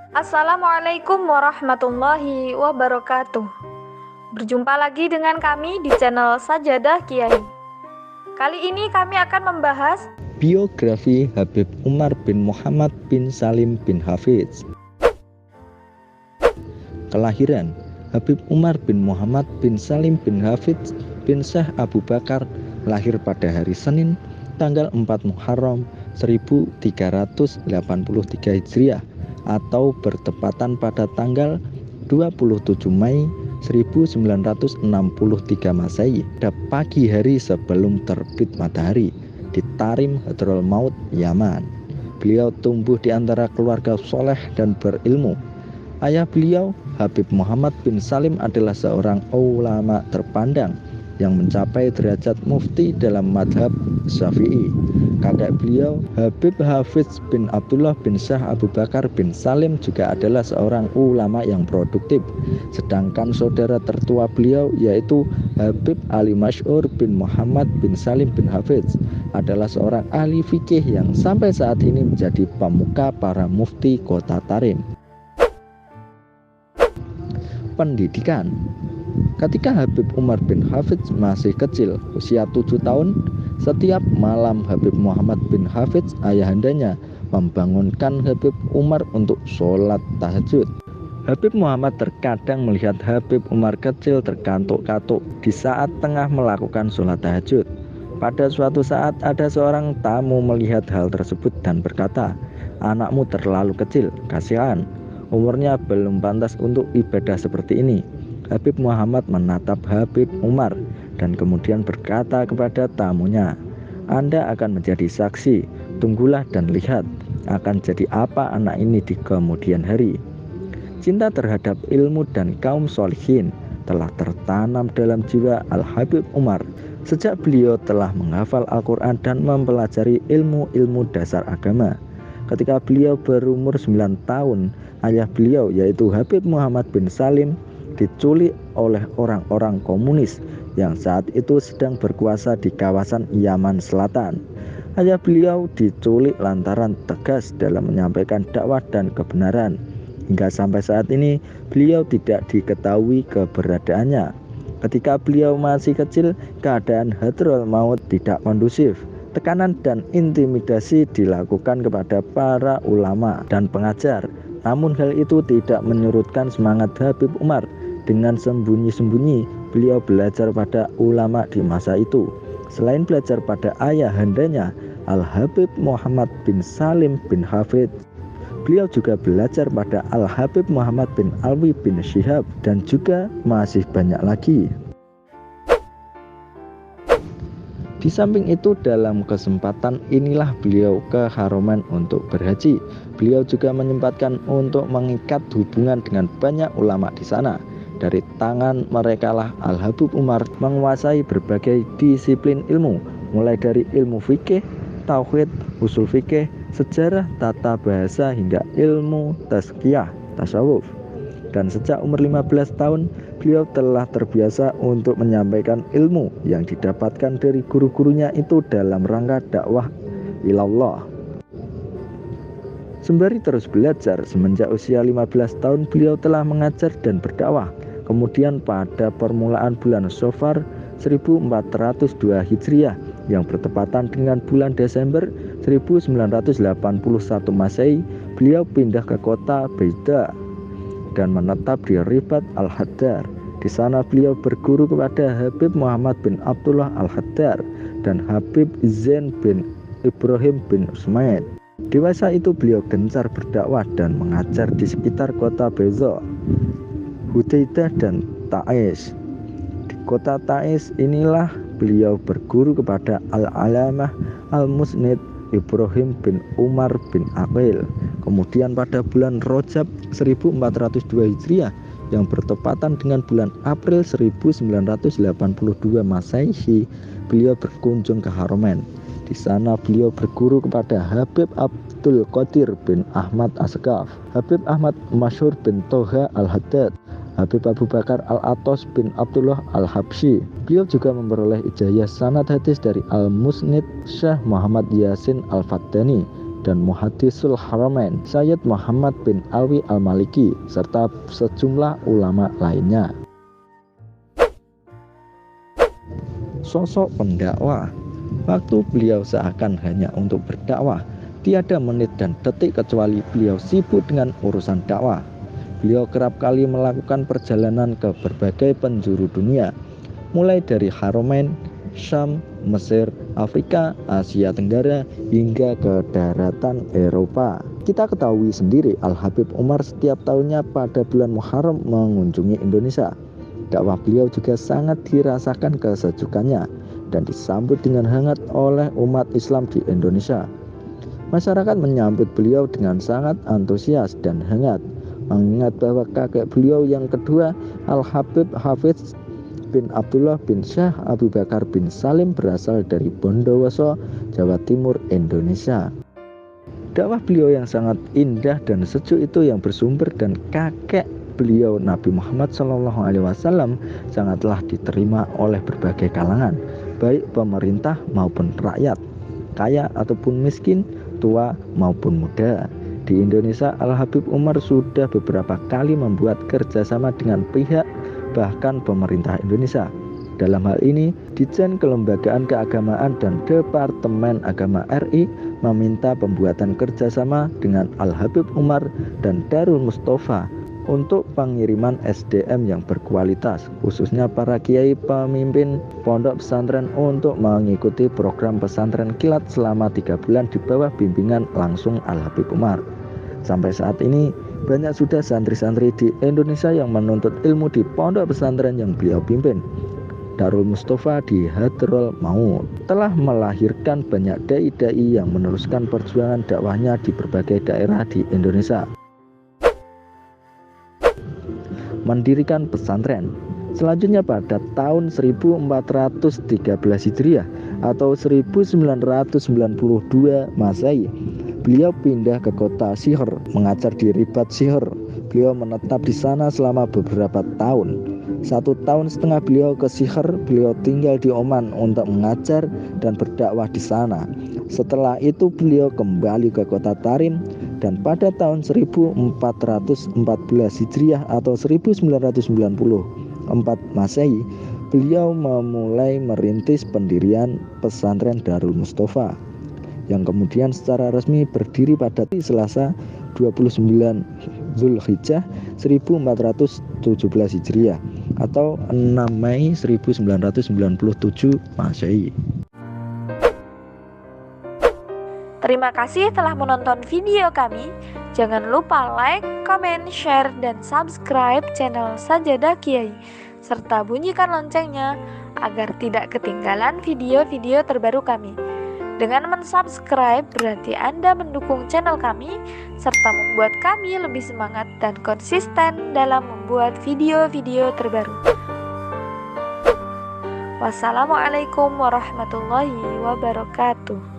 Assalamualaikum warahmatullahi wabarakatuh. Berjumpa lagi dengan kami di channel Sajadah Kiai. Kali ini kami akan membahas biografi Habib Umar bin Muhammad bin Salim bin Hafidz. Kelahiran Habib Umar bin Muhammad bin Salim bin Hafidz bin Syekh Abu Bakar, lahir pada hari Senin tanggal 4 Muharram 1383 Hijriah atau bertepatan pada tanggal 27 Mei 1963 Masehi, pada pagi hari sebelum terbit matahari di Tarim Hadraul Maut, Yaman. Beliau tumbuh di antara keluarga soleh dan berilmu. Ayah beliau, Habib Muhammad bin Salim, adalah seorang ulama terpandang yang mencapai derajat mufti dalam madhab Syafi'i. Kakek beliau, Habib Hafidz bin Abdullah bin Syekh Abu Bakar bin Salim, juga adalah seorang ulama yang produktif. Sedangkan saudara tertua beliau, yaitu Habib Ali Masyhur bin Muhammad bin Salim bin Hafidz, adalah seorang ahli fikih yang sampai saat ini menjadi pemuka para mufti kota Tarim. Pendidikan. Ketika Habib Umar bin Hafidz masih kecil, usia 7 tahun, setiap malam Habib Muhammad bin Hafidz, ayahandanya, membangunkan Habib Umar untuk sholat tahajud. Habib Muhammad terkadang melihat Habib Umar kecil terkantuk-kantuk di saat tengah melakukan sholat tahajud. Pada suatu saat ada seorang tamu melihat hal tersebut dan berkata, "Anakmu terlalu kecil, kasihan. Umurnya belum pantas untuk ibadah seperti ini." Habib Muhammad menatap Habib Umar dan kemudian berkata kepada tamunya, "Anda akan menjadi saksi, tunggulah dan lihat akan jadi apa anak ini di kemudian hari." Cinta terhadap ilmu dan kaum sholihin telah tertanam dalam jiwa Al-Habib Umar sejak beliau telah menghafal Al-Quran dan mempelajari ilmu-ilmu dasar agama. Ketika beliau berumur 9 tahun, ayah beliau, yaitu Habib Muhammad bin Salim, diculik oleh orang-orang komunis yang saat itu sedang berkuasa di kawasan Yaman Selatan. Ayah beliau diculik lantaran tegas dalam menyampaikan dakwah dan kebenaran. Hingga sampai saat ini beliau tidak diketahui keberadaannya. Ketika beliau masih kecil, keadaan Hadraul Maut tidak kondusif. Tekanan dan intimidasi dilakukan kepada para ulama dan pengajar. Namun hal itu tidak menyurutkan semangat Habib Umar. Dengan sembunyi-sembunyi beliau belajar pada ulama di masa itu. Selain belajar pada ayahandanya Al-Habib Muhammad bin Salim bin Hafidz, beliau juga belajar pada Al-Habib Muhammad bin Alwi bin Syihab dan juga masih banyak lagi. Di samping itu, dalam kesempatan inilah beliau ke Haromen untuk berhaji. Beliau juga menyempatkan untuk mengikat hubungan dengan banyak ulama di sana. Dari tangan merekalah Al-Habib Umar menguasai berbagai disiplin ilmu, mulai dari ilmu fikih, tauhid, usul fikih, sejarah, tata bahasa, hingga ilmu tazkiyah, tasawuf. Dan sejak umur 15 tahun, beliau telah terbiasa untuk menyampaikan ilmu yang didapatkan dari guru-gurunya itu dalam rangka dakwah ilallah. Sembari terus belajar, semenjak usia 15 tahun beliau telah mengajar dan berdakwah. Kemudian pada permulaan bulan Safar 1402 Hijriah yang bertepatan dengan bulan Desember 1981 Masehi, beliau pindah ke kota Baida dan menetap di Ribat Al-Haddar. Di sana beliau berguru kepada Habib Muhammad bin Abdullah Al-Haddar dan Habib Zain bin Ibrahim bin Usmaid. Dewasa itu beliau gencar berdakwah dan mengajar di sekitar kota Baida, Hudaidah dan Ta'is. Di kota Ta'is inilah beliau berguru kepada Al-Alamah Al-Musnid Ibrahim bin Umar bin Aqil. Kemudian pada bulan Rajab 1402 Hijriah yang bertepatan dengan bulan April 1982 Masehi, beliau berkunjung ke Haromen. Di sana beliau berguru kepada Habib Abdul Qadir bin Ahmad Asqaf, Habib Ahmad Masyhur bin Toha Al-Haddad, Habib Abu Bakar Al-Atos bin Abdullah Al-Habsyi. Beliau juga memperoleh ijazah sanad hadis dari Al-Musnid Syekh Muhammad Yasin Al-Faddani dan Muhaddisul Haramain Sayyid Muhammad bin Alwi Al-Maliki serta sejumlah ulama lainnya. Sosok pendakwah. Waktu beliau seakan hanya untuk berdakwah. Tiada menit dan detik kecuali beliau sibuk dengan urusan dakwah. Beliau kerap kali melakukan perjalanan ke berbagai penjuru dunia, mulai dari Haramain, Syam, Mesir, Afrika, Asia Tenggara, hingga ke daratan Eropa. Kita ketahui sendiri Al-Habib Umar setiap tahunnya pada bulan Muharram mengunjungi Indonesia. Dakwah beliau juga sangat dirasakan kesejukannya dan disambut dengan hangat oleh umat Islam di Indonesia. Masyarakat menyambut beliau dengan sangat antusias dan hangat, mengingat bahwa kakek beliau yang kedua, Al-Habib Hafidz bin Abdullah bin Syekh Abu Bakar bin Salim berasal dari Bondowoso, Jawa Timur, Indonesia. Dakwah beliau yang sangat indah dan sejuk itu yang bersumber dan kakek beliau Nabi Muhammad SAW sangatlah diterima oleh berbagai kalangan, baik pemerintah maupun rakyat, kaya ataupun miskin, tua maupun muda. Di Indonesia, Al-Habib Umar sudah beberapa kali membuat kerjasama dengan pihak bahkan pemerintah Indonesia. Dalam hal ini, Ditjen Kelembagaan Keagamaan dan Departemen Agama RI meminta pembuatan kerjasama dengan Al-Habib Umar dan Darul Mustafa untuk pengiriman SDM yang berkualitas, khususnya para kiai pemimpin pondok pesantren untuk mengikuti program pesantren kilat selama 3 bulan di bawah bimbingan langsung Al-Habib Umar. Sampai saat ini, banyak sudah santri-santri di Indonesia yang menuntut ilmu di pondok pesantren yang beliau pimpin. Darul Mustafa di Hadrol Maut telah melahirkan banyak dai-dai yang meneruskan perjuangan dakwahnya di berbagai daerah di Indonesia. Mendirikan pesantren. Selanjutnya pada tahun 1413 Hijriah atau 1992 Masehi, beliau pindah ke kota Sihir, mengajar di Ribat Sihir. Beliau menetap di sana selama beberapa tahun. 1,5 tahun beliau ke Sihir, beliau tinggal di Oman untuk mengajar dan berdakwah di sana. Setelah itu beliau kembali ke kota Tarim dan pada tahun 1414 Hijriah atau 1994 Masehi, beliau memulai merintis pendirian pesantren Darul Mustafa yang kemudian secara resmi berdiri pada Selasa 29 Zulhijjah 1417 Hijriah atau 6 Mei 1997 Masehi. Terima kasih telah menonton video kami. Jangan lupa like, comment, share, dan subscribe channel Sajadah Kiai, serta bunyikan loncengnya agar tidak ketinggalan video-video terbaru kami. Dengan mensubscribe berarti Anda mendukung channel kami, serta membuat kami lebih semangat dan konsisten dalam membuat video-video terbaru. Wassalamualaikum warahmatullahi wabarakatuh.